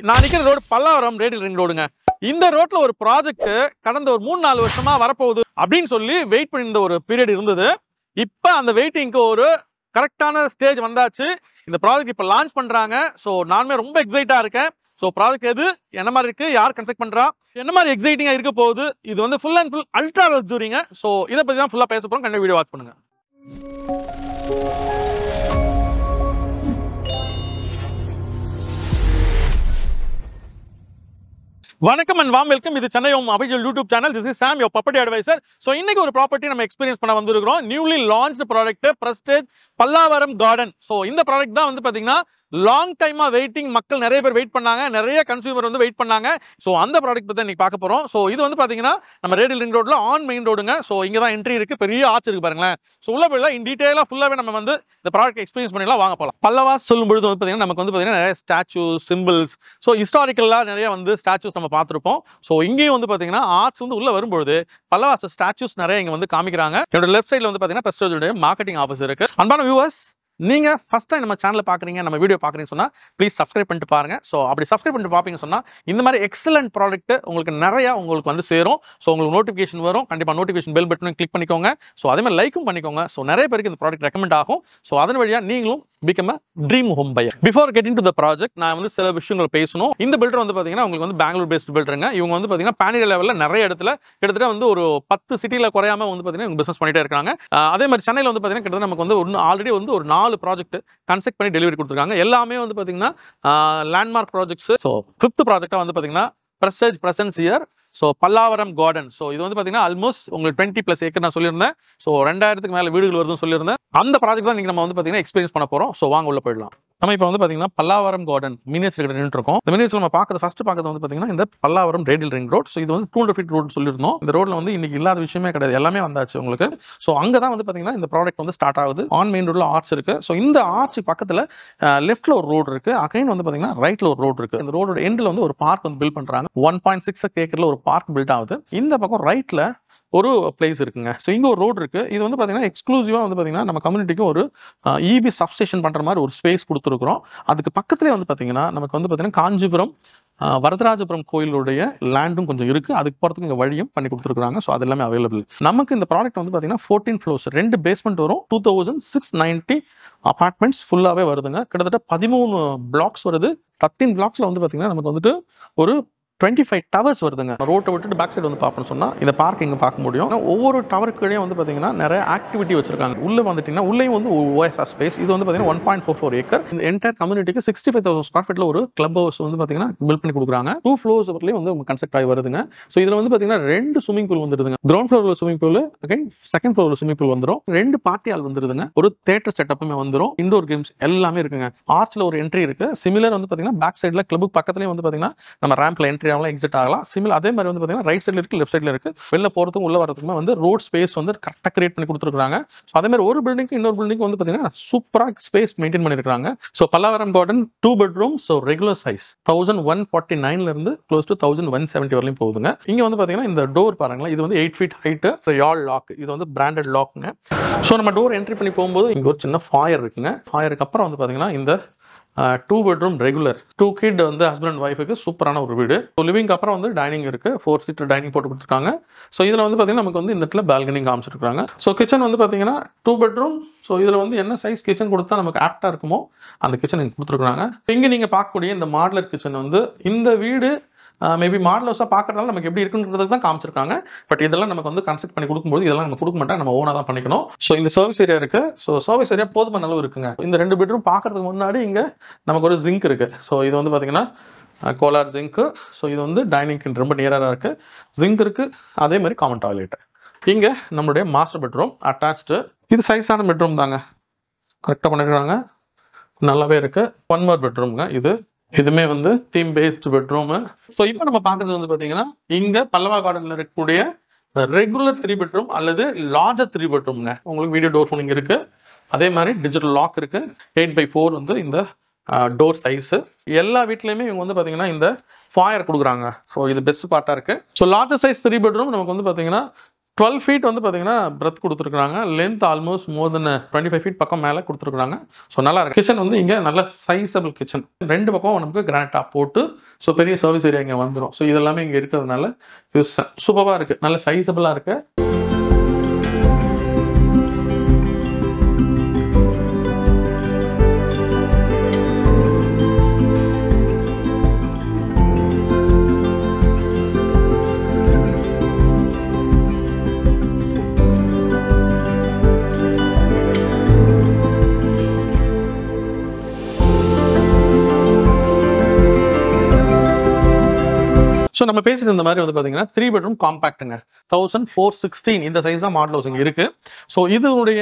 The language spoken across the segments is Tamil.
நான் நிக்கிற ரோடு பல்லாவரம் ரேடியல் ரிங் ரோடுங்க. இந்த ரோட்ல ஒரு ப்ராஜெக்ட் கடந்த ஒரு 3-4 வருஷமா வரப்போகுது அப்படின்னு சொல்லி வெயிட் பண்ணியிருந்த ஒரு பீரியட் இருந்தது. இப்ப அந்த வெயிட்டிங்க்கு ஒரு கரெக்டான ஸ்டேஜ் வந்தாச்சு. இந்த ப்ராஜெக்ட் இப்ப லான்ச் பண்றாங்க. ஸோ நானுமே ரொம்ப எக்ஸைட்டா இருக்கேன். ஸோ ப்ராஜெக்ட் எது, என்ன மாதிரி இருக்கு, யார் கன்ஸ்ட்ரக்ட் பண்றா, என்ன மாதிரி எக்ஸைட்டிங்கா இருக்க போகுது, இது வந்து ஃபுல் அண்ட் ஃபுல் அல்ட்ரா லக்ஸுரிங்க. ஸோ இதை பத்தி தான் ஃபுல்லா பேச போறோம். கண்டிப்பா வீடியோ வாட்ச் பண்ணுங்க. வணக்கம் அண்ட் வாம் வெல்கம். இது Chennai home official YouTube channel. This is Sam, your property advisor. So இன்னைக்கு ஒரு ப்ராப்பர்ட்டி நம்ம எக்ஸ்பீரியன்ஸ் பண்ண வந்திருக்கிறோம். Newly launched product Prestige Pallavaram garden. So இந்த ப்ராடக்ட் தான் வந்து பாத்தீங்கன்னா லாங் டைமா வெயிட்டிங், மக்கள் நிறைய பேர் வெயிட் பண்ணாங்க, நிறைய கன்சூமர் வந்து வெயிட் பண்ணாங்க. ஸோ அந்த ப்ராடக்ட் பத்தி இன்னைக்கு பார்க்க போறோம். ஸோ இது வந்து பாத்தீங்கன்னா நம்ம ரேடியல் ரிங் ரோட்ல ஆன் மெயின் ரோடுங்க. ஸோ இங்க தான் என்ட்ரி இருக்கு, பெரிய ஆர்ச் இருக்கு பாருங்களேன். ஸோ உள்ள போயில இன் டீடைலா ஃபுல்லாவே நம்ம வந்து இந்த ப்ராடக்ட் எக்ஸ்பீரியன்ஸ் பண்ணிடலாம். வாங்க போகலாம். பல்லவாஸ் சொல்லும் பொழுது வந்து பாத்தீங்கன்னா நமக்கு வந்து பாத்தீங்கன்னா நிறைய ஸ்டாச்சூஸ், சிம்பிள்ஸ், ஸோ ஹிஸ்டாரிக்கலா நிறைய வந்து ஸ்டாச்சூஸ் நம்ம பார்த்துருப்போம். ஸோ இங்கேயும் வந்து பாத்தீங்கன்னா ஆர்ட்ஸ் வந்து உள்ள வரும்பொழுது பல்லவாஸ் ஸ்டாச்சூஸ் நிறைய இங்க வந்து காமிக்கிறாங்க. என்னோட லெஃப்ட் சைட்ல வந்து பாத்தீங்கன்னா பிரஸ்டேஜோட மார்க்கெட்டிங் ஆஃபீஸ் இருக்கு. அன்பான வியூவர்ஸ், நீங்க ஃபர்ஸ்ட் டைம் நம்ம சேனலை பாக்குறீங்க, நம்ம வீடியோ பாக்குறீங்கன்னு சொன்னா ப்ளீஸ் சப்ஸ்கிரைப் பண்ணிட்டு பாருங்க. ஸோ அப்படி சப்ஸ்கிரைப் பண்ணிட்டு பாப்பீங்க சொன்னா இந்த மாதிரி எக்ஸலன்ட் ப்ராடக்ட் உங்களுக்கு நிறைய உங்களுக்கு வந்து சேரும். ஸோ உங்களுக்கு நோட்டிஃபிகேஷன் வரும். கண்டிப்பா நோட்டிஃபிகேஷன் பெல் பட்டனும் கிளிக் பண்ணிக்கோங்க. ஸோ அதே மாதிரி லைக்கும் பண்ணிக்கோங்க. ஸோ நிறைய பேருக்கு இந்த ப்ராடக்ட் ரெக்கமெண்ட் ஆகும். ஸோ அதன் வழியா நீங்களும் become a dream home buyer. Before getting to the project, நான் வந்து சில விஷயங்கள் பேசணும். இந்த பில்டர் வந்து பாத்தீங்கன்னா உங்களுக்கு வந்து பெங்களூர் பேஸ்ட் பில்டருங்க. இவங்க வந்து பாத்தீங்கன்னா பேன் இந்தியா லெவல்ல நிறைய இடத்துல கிட்டத்தட்ட வந்து ஒரு 10 சிட்டில குறையாம வந்து பாத்தீங்கன்னா இவங்க பிசினஸ் பண்ணிட்டே இருக்காங்க. அதே மாதிரி சென்னையில வந்து பாத்தீங்கன்னா கிட்டத்தட்ட நமக்கு வந்து ஆல்ரெடி வந்து ஒரு 4 ப்ராஜெக்ட் கன்ஸ்ட்ரக்ட் பண்ணி டெலிவரி கொடுத்துருக்காங்க. எல்லாமே வந்து பாத்தீங்கன்னா லேண்ட்மார்க் ப்ராஜெக்ட்ஸ். ஸோ 5th ப்ராஜெக்டா வந்து பாத்தீங்கன்னா prestige presence here. So Pallavaram garden. So இது வந்து பார்த்தீங்கன்னா ஆல்மோஸ்ட் உங்களுக்கு 20+ ஏக்கர் நான் சொல்லியிருந்தேன். ஸோ 2000க்கு மேலே வீடுகள் வருதுன்னு சொல்லியிருந்தேன். அந்த ப்ராஜெக்ட் தான் நம்ம வந்து பார்த்தீங்கன்னா எக்ஸ்பீரியன்ஸ் பண்ண போகிறோம். ஸோ வாங்க உள்ள போயிடலாம். நம்ம இப்போ வந்து பார்த்தீங்கன்னா பல்லாவரம் கார்டன் மினியேச்சர் கிட்ட நின்று இருக்கோம். இந்த மினியேச்சர் நம்ம ஃபர்ஸ்ட் பார்க்கறது வந்து பார்த்தீங்கன்னா இந்த Pallavaram radial ring road. So இது வந்து 200 ஃபீட் ரோடு சொல்லியிருந்தோம். இந்த ரோட்ல வந்து இன்னைக்கு இல்லாத விஷயமே கிடையாது, எல்லாமே வந்தாச்சு உங்களுக்கு. ஸோ அங்கே தான் வந்து பார்த்தீங்கன்னா இந்த ப்ராடக்ட் வந்து ஸ்டார்ட் ஆகுது. ஆன் மெயின் ரோட்ல ஆர்ச் இருக்கு. ஸோ இந்த ஆர்ச் பக்கத்தில் லெஃப்ட்ல ஒரு ரோடு இருக்கு, அகைன் வந்து பார்த்தீங்கன்னா ரைட்ல ஒரு ரோடு இருக்கு. இந்த ரோடோட எண்டில் வந்து ஒரு பார்க் வந்து பில்ட் பண்றாங்க. 1.6 ஏக்கர்ல ஒரு பார்க் பில்ட் ஆகுது. இந்த பக்கம் ரைட்ல ஒரு பிளேஸ் இருக்குங்க. ஸோ இங்கே ஒரு ரோடு இருக்கு. இது வந்து பார்த்தீங்கன்னா எக்ஸ்க்ளூசிவாக வந்து பார்த்தீங்கன்னா நம்ம கம்யூனிட்டிக்கு ஒரு இபி சப்ஸ்டேஷன் பண்ணுற மாதிரி ஒரு ஸ்பேஸ் கொடுத்துருக்குறோம். அதுக்கு பக்கத்துலேயே வந்து பார்த்தீங்கன்னா நமக்கு வந்து பார்த்தீங்கன்னா காஞ்சிபுரம் வரதராஜபுரம் கோயிலுடைய லேண்டும் கொஞ்சம் இருக்கு. அதுக்கு போகிறதுக்கு இங்கே வழியும் பண்ணி கொடுத்துருக்காங்க. ஸோ அது எல்லாமே அவைலபிள். நமக்கு இந்த ப்ராடக்ட் வந்து பார்த்தீங்கன்னா 14 ஃப்ளோர்ஸ், 2 பேஸ்மெண்ட் வரும். 2690 அபார்ட்மெண்ட்ஸ் ஃபுல்லாகவே வருதுங்க. கிட்டத்தட்ட 13 பிளாக்ஸ் வருது. 13 பிளாக்ஸ்ல வந்து பார்த்தீங்கன்னா நமக்கு வந்துட்டு ஒரு 25 டவர்ஸ் வருதுங்க. ரோட்டை விட்டுட்டு பேக் சைடு வந்து பார்க்கணும்னு சொன்னா இந்த பார்க் இங்கே பார்க்க முடியும். ஒவ்வொரு டவருக்குள்ளேயும் வந்து பார்த்தீங்கன்னா நிறைய ஆக்டிவிட்டி வச்சிருக்காங்க. உள்ள வந்துட்டீங்கன்னா உள்ளேயும் வந்து ஓஎஸ்ஆர் ஸ்பேஸ். இது வந்து பார்த்தீங்கன்னா 1.44 ஏக்கர். இந்த என்டையர் கம்யூனிட்டிக்கு 65,000 ஸ்கொயர் ஃபீட்ல ஒரு கிளப் ஹவுஸ் வந்து பார்த்தீங்கன்னா பில்ட் பண்ணி கொடுக்குறாங்க. 2 ஃப்ளோர்ஸ் வரலையும் வந்து கன்ஸ்ட்ரக்ட் ஆகி வருதுங்க. ஸோ இதில் வந்து பார்த்தீங்கன்னா 2 ஸ்விமிங் பூல் வந்துருதுங்க. கிரவுண்ட் ஃப்ளோர்ல ஸ்விமிங் பூல், அகைன் செகண்ட் ஃப்ளோர்ல ஸ்விமிங் பூல் வந்துடும். 2 பார்ட்டி ஹால் வந்துருதுங்க. ஒரு தியேட்டர் செட்டப்புமே வந்துடும். இண்டோர் கேம்ஸ் எல்லாமே இருக்குங்க. ஆர்ச்ல ஒரு என்ட்ரி இருக்கு. சிமிலர் வந்து பார்த்தீங்கன்னா பேக் சைட்ல கிளப் பக்கத்துலேயும் வந்து பார்த்தீங்கன்னா நம்ம ரேம்ப்ல என்ட்ரி ஆகலாம், எக்ஸிட் ஆகலாம். சிமிலர் அதே மாதிரி வந்து பார்த்தீங்கன்னா ரைட் சைடில் இருக்கு, லெஃப்ட் சைடில் இருக்கு. வெளில போகிறதுக்கும் உள்ள வரதுக்குமே வந்து ரோட் ஸ்பேஸ் வந்து கரெக்டாக கிரியேட் பண்ணி கொடுத்துருக்காங்க. ஸோ அதே மாதிரி ஒரு பில்டிங்க்கு இன்னொரு பில்டிங் வந்து பார்த்தீங்கன்னா சூப்பராக ஸ்பேஸ் மெயின்டைன் பண்ணிருக்காங்க. So Pallavaram garden 2 bedroom. So regular size 1149ல இருந்து க்ளோஸ் டு 1170 வரலையும் போகுதுங்க. இங்க வந்து பார்த்தீங்கன்னா இந்த டோர் பாருங்களேன், இது வந்து 8 ஃபீட் ஹைட்டு. யாழ் லாக், இது வந்து பிராண்டட் லாக்குங்க. ஸோ நம்ம டோர் என்ட்ரி பண்ணி போகும்போது இங்கே ஒரு சின்ன ஃபாயர் இருக்குங்க. ஃபாயருக்கு அப்புறம் வந்து பார்த்தீங்கன்னா இந்த 2 பெட்ரூம் ரெகுலர் 2 கிட் வந்து ஹஸ்பண்ட் அண்ட் ஒய்ஃபுக்கு சூப்பரான ஒரு வீடு. ஸோ லிவிங் அப்புறம் வந்து டைனிங் இருக்கு. 4 சீட்டர் டைனிங் போட்டு கொடுத்துருக்காங்க. ஸோ இதில் வந்து பார்த்தீங்கன்னா நமக்கு வந்து இந்த இடத்துல பால்கனி காமிச்சிருக்காங்க. ஸோ கிச்சன் வந்து பார்த்தீங்கன்னா 2 பெட்ரூம். ஸோ இதில் வந்து என்ன சைஸ் கிச்சன் கொடுத்தா நமக்கு ஆப்டாக இருக்குமோ அந்த கிச்சன் இங்கே கொடுத்துருக்காங்க. இங்கே நீங்கள் பார்க்கக்கூடிய இந்த மாடலர் கிச்சன் வந்து இந்த வீடு மேபி மாடல் ஹவுஸாக பார்க்கறதால நமக்கு எப்படி இருக்குன்றது தான் காமிச்சிருக்காங்க. பட் இதெல்லாம் நமக்கு வந்து கன்ஸ்ட்ரக்ட் பண்ணி கொடுக்கும்போது இதெல்லாம் நம்ம கொடுக்க மாட்டோம், நம்ம ஓனாக தான் பண்ணிக்கணும். ஸோ இந்த சர்வீஸ் ஏரியா இருக்கு. ஸோ சர்வீஸ் ஏரியா போதுமான அளவு இருக்குங்க. இந்த 2 பெட்ரூம் பார்க்கறதுக்கு முன்னாடி இங்கே நமக்கு ஒரு ஜிங்க் இருக்கு. ஸோ இது வந்து பார்த்தீங்கன்னா கோலார் ஜிங்க்கு. ஸோ இது வந்து டைனிங்க்கு ரொம்ப நியராக இருக்கு. ஜிங்க் இருக்கு, அதே மாதிரி காமன் டாய்லெட். இங்கே நம்மளுடைய மாஸ்டர் பெட்ரூம் அட்டாச்டு. இது சைஸான பெட்ரூம் தாங்க, கரெக்டாக பண்ணிருக்காங்க, நல்லாவே இருக்கு. 1 more பெட்ரூம்ங்க. இதுமே வந்து தீம் பேஸ்ட் பெட்ரூம். ஸோ இப்போ நம்ம பார்க்கறது வந்து பார்த்தீங்கன்னா இங்கே பல்லவா கார்டனில் இருக்கக்கூடிய ரெகுலர் 3 பெட்ரூம் அல்லது லார்ஜர் 3 பெட்ரூம்ங்க. உங்களுக்கு வீடியோ டோர் ஃபோனிங் இருக்கு. அதே மாதிரி டிஜிட்டல் லாக் இருக்கு. 8x4 வந்து இந்த டோர் சைஸு. எல்லா வீட்லையுமே இவங்க வந்து பார்த்தீங்கன்னா இந்த ஃபாயர் கொடுக்குறாங்க. ஸோ இது பெஸ்ட் பார்ட்டாக இருக்கு. ஸோ லார்ஜர் சைஸ் 3 பெட்ரூம் நமக்கு வந்து பார்த்தீங்கன்னா 12 ஃபீட் வந்து பார்த்தீங்கன்னா பிரெத் கொடுத்துருக்காங்க. லென்த் ஆல்மோஸ்ட் மோர் தென் 25 ஃபீட் பக்கம் மேலே கொடுத்துருக்காங்க. ஸோ நல்லா இருக்கு. கிச்சன் வந்து இங்கே நல்ல சைஸபிள் கிச்சன். 2 பக்கம் நமக்கு கிரானைட் டாப் போட்டு ஸோ பெரிய சர்வீஸ் ஏரியா இங்கே வந்துடும். ஸோ இதெல்லாமே இங்கே இருக்கிறதுனால இது சூப்பராக இருக்குது. நல்ல சைஸபிளாக இருக்குது. ஸோ நம்ம பேசிட்டு இருந்த மாதிரி வந்து பார்த்தீங்கன்னா 3 பெட்ரூம் காம்பாக்ட்டுங்க. 1416 இந்த சைஸ் தான் மாடல் ஹவுஸ் இங்கே இருக்குது. ஸோ இதனுடைய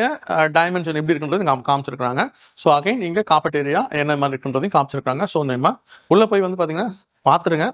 டைமென்ஷன் எப்படி இருக்குன்றது காமிச்சிருக்காங்க. ஸோ அகைன் இங்கே கார்பெட் ஏரியா என்ன மாதிரி இருக்குன்றதையும் காமிச்சிருக்காங்க. ஸோ நம்ம உள்ளே போய் வந்து பார்த்தீங்கன்னா பார்த்துருங்க.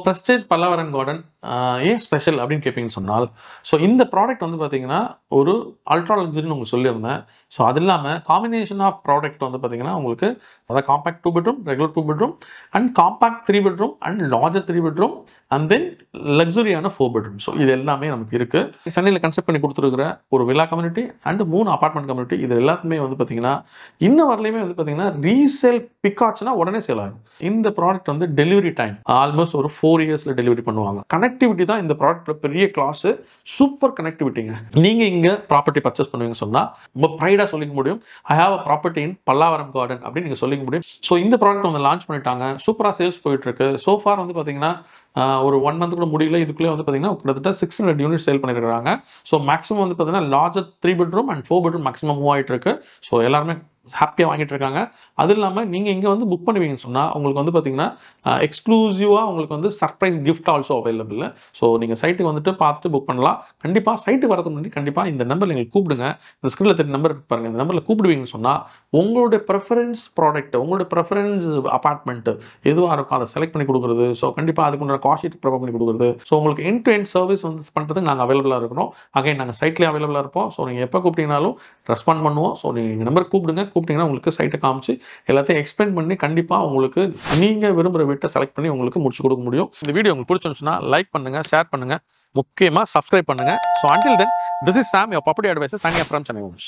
பிரஸ்டேஜ் பல்லாவரம் கார்டன் ஏன் ஸ்பெஷல் அப்படின்னு கேட்பீங்கன்னு சொன்னால், ஸோ இந்த ப்ராடக்ட் வந்து பார்த்தீங்கன்னா ஒரு அல்ட்ரா லக்ஸரின்னு உங்களுக்கு சொல்லியிருந்தேன். ஸோ அது இல்லாமல் காம்பினேஷன் ஆஃப் ப்ராடக்ட் வந்து பார்த்தீங்கன்னா உங்களுக்கு அதாவது compact 2 bedroom, regular 2 bedroom and compact 3 bedroom and larger 3 bedroom and then லக்ஸரியான 4 பெட்ரூம். ஸோ இது எல்லாமே நமக்கு இருக்குது. சென்னையில் கன்செப்ட் பண்ணி கொடுத்துருக்குற ஒரு villa community and 3 apartment community. இது எல்லாத்துமே வந்து பார்த்தீங்கன்னா இன்ன வரலையுமே வந்து பார்த்தீங்கன்னா ரீசேல் பிக் ஆச்சுன்னா உடனே சேல் ஆகும். இந்த ப்ராடக்ட் வந்து டெலிவரி டைம் ஆல்மோஸ்ட் ஒரு 4 இயர்ஸ்ல டெலிவரி பண்ணுவாங்க. கனெக்டிவிட்டி தான் இந்த ப்ராடக்ட் பெரிய கிளாஸ். சூப்பர் கனெக்டிவிட்டிங்க. நீங்க இங்க ப்ராப்பர்ட்டி பர்ச்சேஸ் பண்ணுவீங்கன்னு சொன்னா ரொம்ப ப்ரைடா சொல்லிக்க முடியும், I have a property in Pallavaram garden அப்படின்னு நீங்க சொல்லிக்க முடியும். ஸோ இந்த ப்ராடக்ட் வந்து லான்ச் பண்ணிட்டாங்க. சூப்பரா சேல்ஸ் போயிட்டு இருக்கு. சோ ஃபார் வந்து பாத்தீங்கன்னா ஒரு 1 மந்த் கூட முடியல. இதுக்குள்ளே வந்து பாத்தீங்கன்னா கிட்டத்தட்ட 600 யூனிட் சேல் பண்ணிருக்காங்க. ஸோ மேக்ஸிமம் வந்து பாத்தீங்கன்னா larger 3 bedroom and 4 bedroom maximum move ஆயிட்டு இருக்கு. ஸோ எல்லாருமே ஹாப்பியாக வாங்கிட்டு இருக்காங்க. அது இல்லாமல் நீங்கள் இங்கே வந்து புக் பண்ணுவீங்கன்னு சொன்னால் உங்களுக்கு வந்து பார்த்தீங்கன்னா எக்ஸ்க்ளூசிவாக உங்களுக்கு வந்து surprise gift also available. So நீங்கள் சைட்டுக்கு வந்துட்டு பார்த்துட்டு புக் பண்ணலாம். கண்டிப்பாக சைட்டுக்கு வரதுக்கு முன்னாடி கண்டிப்பாக இந்த நம்பரில் எங்களுக்கு கூப்பிடுங்க. இந்த ஸ்க்ரீனில் தெரிஞ்ச நம்பர் பாருங்கள். இந்த நம்பரில் கூப்பிடுவீங்கன்னு சொன்னால் உங்களுடைய ப்ரெஃபரன்ஸ் ப்ராடக்ட், உங்களுடைய ப்ரெஃபரன்ஸ் அபார்ட்மெண்ட் எதுவாக இருக்கும் அதை செலக்ட் பண்ணி கொடுக்குறது. ஸோ கண்டிப்பாக அதுக்கு காஸ்ட் ஷீட் ப்ரொவைட் பண்ணி கொடுக்குறது. ஸோ உங்களுக்கு எண்ட் டு எண்ட் சர்வீஸ் வந்து பண்ணுறதுக்கு நாங்கள் அவைலபிளாக இருக்கிறோம். அகைன் நாங்கள் சைட்லேயே அவைலபிளாக இருப்போம். ஸோ நீங்கள் எப்போ கூப்பிட்டீங்கனாலும் ரெஸ்பாண்ட் பண்ணுவோம். ஸோ நீங்கள் நம்பர் கூப்பிட்டீங்கன்னா உங்களுக்கு சைட்டை காமிச்சு எல்லாத்தையும் எக்ஸ்பிளைன் பண்ணி கண்டிப்பாக உங்களுக்கு நீங்கள் விரும்புகிற வீட்டை செலக்ட் பண்ணி உங்களுக்கு முடிச்சு கொடுக்க முடியும். இந்த வீடியோ உங்களுக்கு பிடிச்சிருந்துச்சுன்னா லைக் பண்ணுங்க, ஷேர் பண்ணுங்க, முக்கியமாக சப்ஸ்கிரைப் பண்ணுங்க. So until then, this is Sam, your property advisor, signing off from Chennai Homes.